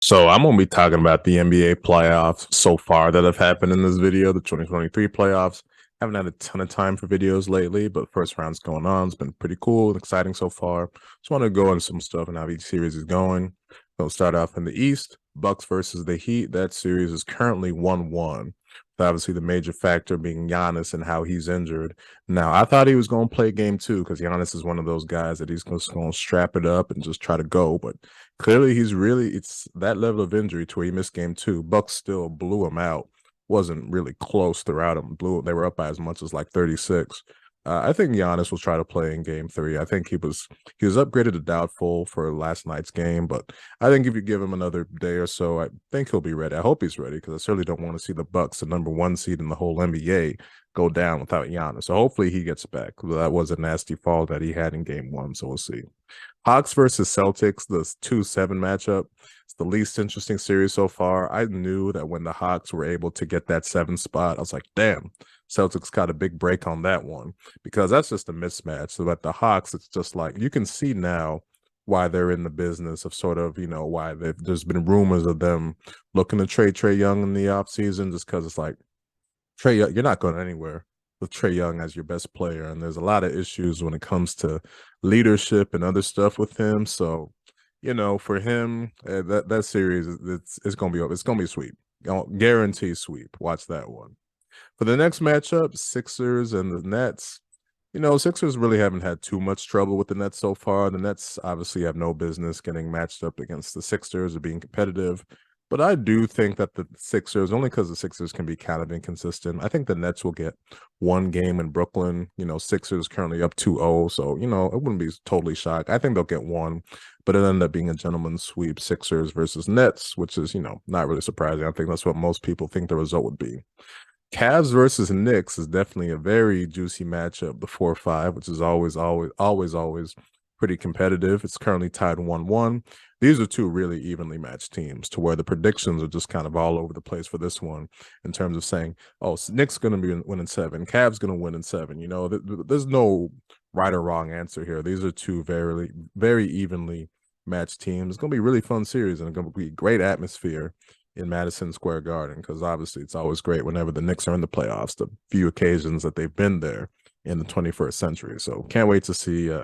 So I'm gonna be talking about the NBA playoffs so far that have happened in this video, the 2023 playoffs. Haven't had a ton of time for videos lately, but first round's going on. It's been pretty cool and exciting so far. Just want to go into some stuff and how each series is going. We'll start off in the East, Bucks versus the Heat. That series is currently 1-1. So obviously the major factor being Giannis and how he's injured. Now, I thought he was going to play game two because Giannis is one of those guys that he's just going to strap it up and just try to go, but clearly, it's that level of injury to where he missed game two. Bucks still blew him out. Wasn't really close throughout him. They were up by as much as like 36. I think Giannis will try to play in game three. I think he was upgraded to doubtful for last night's game, but I think if you give him another day or so, I think he'll be ready. I hope he's ready because I certainly don't want to see the Bucks, the number one seed in the whole NBA, go down without Giannis. So hopefully he gets back. That was a nasty fall that he had in game one, so we'll see. Hawks versus Celtics, the 2-7 matchup. It's the least interesting series so far. I knew that when the Hawks were able to get that 7 spot, I was like, damn, Celtics got a big break on that one because that's just a mismatch. So at the Hawks, it's just like you can see now why they're in the business of sort of, why there's been rumors of them looking to trade Trae Young in the offseason just because it's like, Trae Young, you're not going anywhere with Trae Young as your best player, and there's a lot of issues when it comes to leadership and other stuff with him. So, for him, that series it's gonna be over. It's gonna be a sweep. Guarantee sweep. Watch that one. For the next matchup, Sixers and the Nets. Sixers really haven't had too much trouble with the Nets so far. The Nets obviously have no business getting matched up against the Sixers or being competitive. But I do think that the Sixers, only because the Sixers can be kind of inconsistent, I think the Nets will get one game in Brooklyn. Sixers currently up 2-0. So, it wouldn't be totally shocked. I think they'll get one, but it ended up being a gentleman's sweep, Sixers versus Nets, which is, not really surprising. I think that's what most people think the result would be. Cavs versus Knicks is definitely a very juicy matchup, the 4-5, which is always pretty competitive. It's currently tied 1-1. These are two really evenly matched teams to where the predictions are just kind of all over the place for this one in terms of saying, oh, Knicks going to be winning 7, Cavs going to win in 7. There's no right or wrong answer here. These are two very, very evenly matched teams. It's going to be a really fun series and it's going to be great atmosphere in Madison Square Garden because obviously it's always great whenever the Knicks are in the playoffs, the few occasions that they've been there in the 21st century. So can't wait to see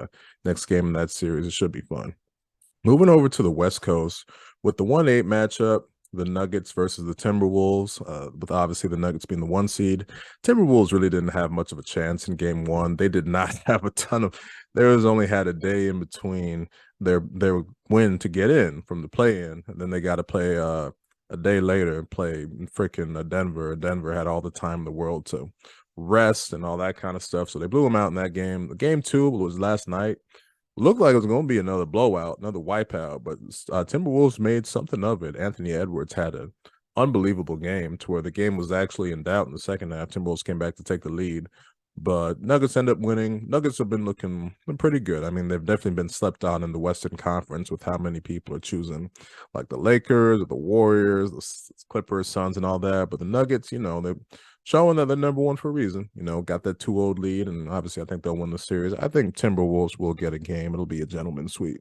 next game in that series. It should be fun. Moving over to the West Coast with the 1-8 matchup, the Nuggets versus the Timberwolves, with obviously the Nuggets being the 1 seed. Timberwolves really didn't have much of a chance in game one. They did not have a ton of, there was only had a day in between their win to get in from the play-in, and then they got to play a day later and play freaking Denver. Denver had all the time in the world to rest and all that kind of stuff. So they blew them out in that game. The game two was last night. Looked like it was going to be another blowout, another wipeout, but Timberwolves made something of it. Anthony Edwards had an unbelievable game to where the game was actually in doubt in the second half. Timberwolves came back to take the lead, but Nuggets end up winning. Nuggets have been looking pretty good. I mean, they've definitely been slept on in the Western Conference with how many people are choosing, like the Lakers, the Warriors, the Clippers, Suns, and all that. But the Nuggets, they're showing that they're number one for a reason. Got that 2-0 lead, and obviously I think they'll win the series. I think Timberwolves will get a game. It'll be a gentleman's sweep.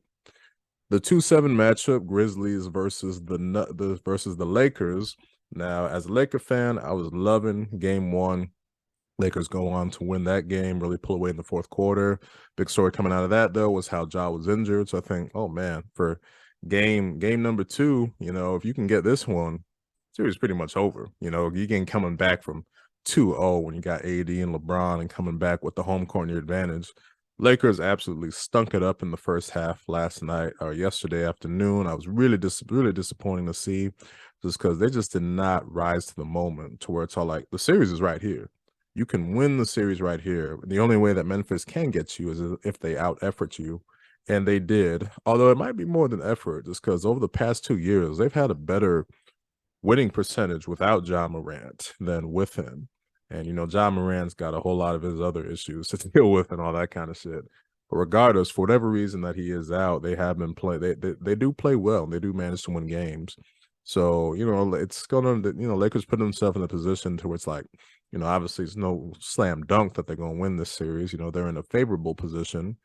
The 2-7 matchup, Grizzlies versus the Lakers. Now, as a Laker fan, I was loving game one. Lakers go on to win that game, really pull away in the fourth quarter. Big story coming out of that, though, was how Ja was injured. So I think, oh, man, for game number two, if you can get this one, series pretty much over. You can coming back from 2-0 when you got AD and LeBron and coming back with the home court advantage. Lakers absolutely stunk it up in the first half last night or yesterday afternoon. I was really disappointing to see just because they just did not rise to the moment to where it's all like the series is right here. You can win the series right here. The only way that Memphis can get you is if they out effort you. And they did, although it might be more than effort, just because over the past 2 years, they've had a better winning percentage without Ja Morant than with him. And, Ja Morant's got a whole lot of his other issues to deal with and all that kind of shit. But regardless, for whatever reason that he is out, they have been play. They do play well. And they do manage to win games. So, it's going to, Lakers put themselves in a position to where it's like, obviously it's no slam dunk that they're going to win this series. They're in a favorable position,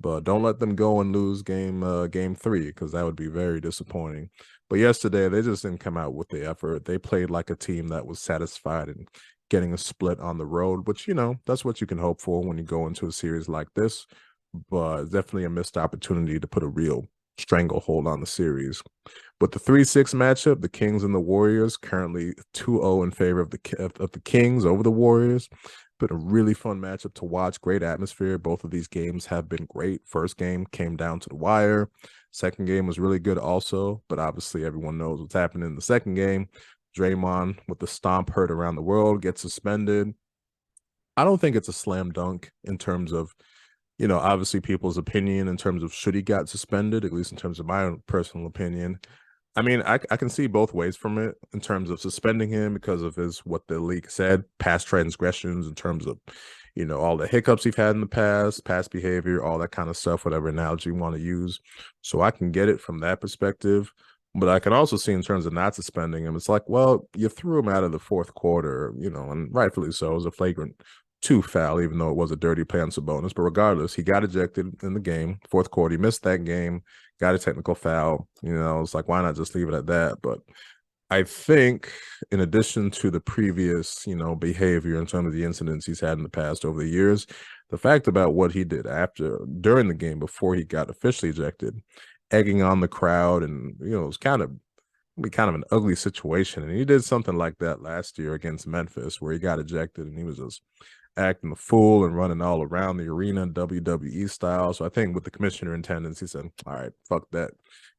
but don't let them go and lose game three because that would be very disappointing. But yesterday, they just didn't come out with the effort. They played like a team that was satisfied in getting a split on the road, which, that's what you can hope for when you go into a series like this. But it's definitely a missed opportunity to put a real stranglehold on the series. But the 3-6 matchup, the Kings and the Warriors, currently 2-0 in favor of the Kings over the Warriors. Been a really fun matchup to watch. Great atmosphere. Both of these games have been great. First game came down to the wire. Second game was really good also, but obviously everyone knows what's happening in the second game. Draymond with the stomp heard around the world gets suspended. I don't think it's a slam dunk in terms of, obviously people's opinion in terms of should he got suspended, at least in terms of my own personal opinion. I mean, I can see both ways from it in terms of suspending him because of what the league said, past transgressions in terms of, all the hiccups he's had in the past behavior, all that kind of stuff, whatever analogy you want to use. So I can get it from that perspective. But I can also see in terms of not suspending him, it's like, well, you threw him out of the fourth quarter, and rightfully so. It was a flagrant two foul, even though it was a dirty play on Sabonis. But regardless, he got ejected in the game, fourth quarter. He missed that game, got a technical foul. It's like, why not just leave it at that? But I think in addition to the previous, behavior in terms of the incidents he's had in the past over the years, the fact about what he did during the game before he got officially ejected, egging on the crowd, and it was kind of an ugly situation. And he did something like that last year against Memphis where he got ejected and he was just acting a fool and running all around the arena WWE style. So I think with the commissioner in attendance, he said, all right, fuck that.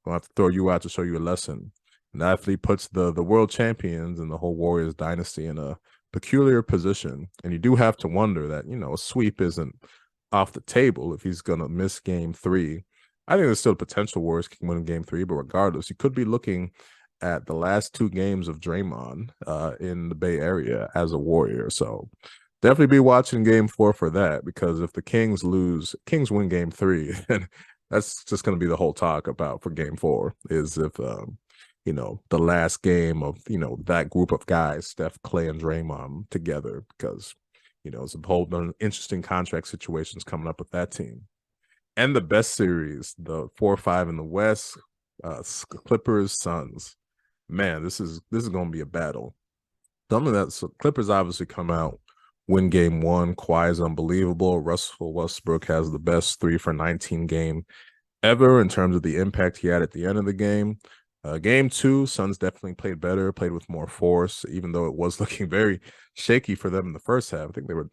I'll have to throw you out to show you a lesson. And that actually puts the world champions and the whole Warriors dynasty in a peculiar position. And you do have to wonder that, a sweep isn't off the table if he's going to miss game 3. I think there's still potential Warriors can win game 3, but regardless, you could be looking at the last 2 games of Draymond in the Bay Area as a Warrior. So definitely be watching game 4 for that, because if the Kings win game 3, then that's just going to be the whole talk about for game 4 is if, the last game of, that group of guys, Steph, Clay, and Draymond together, because, it's a whole interesting contract situations coming up with that team. And the best series, the 4-5 in the West, Clippers, Suns. Man, this is going to be a battle. Clippers obviously come out, win game 1. Kawhi is unbelievable. Russell Westbrook has the best 3 for 19 game ever in terms of the impact he had at the end of the game. Game 2, Suns definitely played better, played with more force, even though it was looking very shaky for them in the first half. I think they were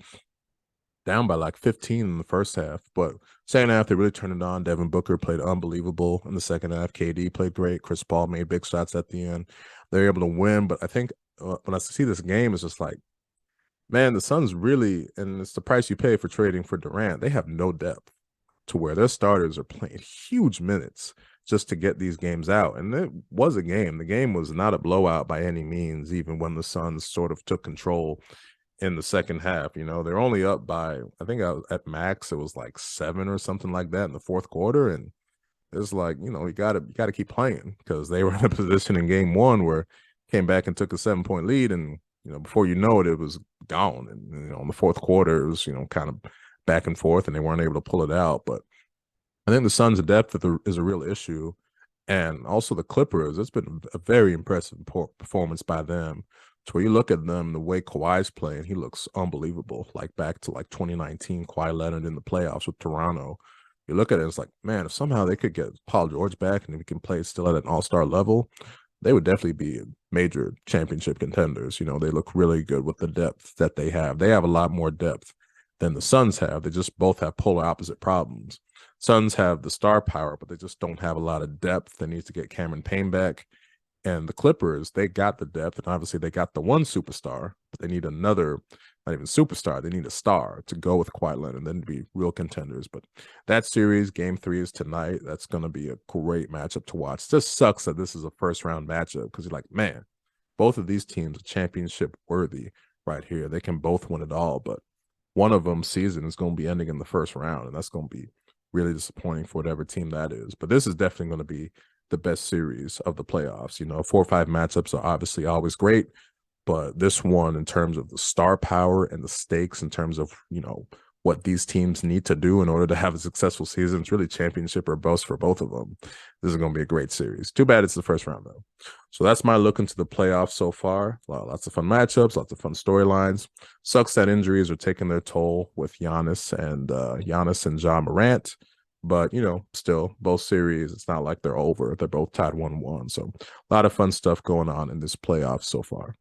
down by like 15 in the first half, but second half they really turned it on. Devin Booker played unbelievable in the second half. KD played great. Chris Paul made big shots at the end. They were able to win, but I think when I see this game, it's just like, man, the Suns really, and it's the price you pay for trading for Durant, they have no depth to where their starters are playing huge minutes just to get these games out. And it was a game. The game was not a blowout by any means, even when the Suns sort of took control in the second half. They're only up by, I think at max, it was like 7 or something like that in the fourth quarter. And it's like, you gotta keep playing, because they were in a position in game 1 where came back and took a 7-point lead. And, before you know it, it was gone. And, in the fourth quarter, it was, kind of back and forth, and they weren't able to pull it out. But I think the Suns' depth is a real issue. And also the Clippers, it's been a very impressive performance by them. To where you look at them, the way Kawhi's playing, he looks unbelievable. Like back to like 2019, Kawhi Leonard in the playoffs with Toronto. You look at it, it's like, man, if somehow they could get Paul George back and if he can play still at an all-star level, they would definitely be major championship contenders. They look really good with the depth that they have. They have a lot more depth than the Suns have. They just both have polar opposite problems. Suns have the star power, but they just don't have a lot of depth. They need to get Cameron Payne back. And the Clippers, they got the depth, and obviously they got the one superstar, but they need another, not even superstar, they need a star to go with Kawhi Leonard and then be real contenders. But that series, game 3 is tonight. That's going to be a great matchup to watch. It just sucks that this is a first-round matchup, because you're like, man, both of these teams are championship worthy right here. They can both win it all, but one of them season is going to be ending in the first round, and that's going to be really disappointing for whatever team that is. But this is definitely going to be the best series of the playoffs. 4-5 matchups are obviously always great, but this one, in terms of the star power and the stakes, in terms of, what these teams need to do in order to have a successful season. It's really championship or bust for both of them. This is going to be a great series. Too bad it's the first round, though. So that's my look into the playoffs so far. Lots of fun matchups, lots of fun storylines. Sucks that injuries are taking their toll with Giannis and Ja Morant. But, still, both series, it's not like they're over. They're both tied 1-1. So a lot of fun stuff going on in this playoff so far.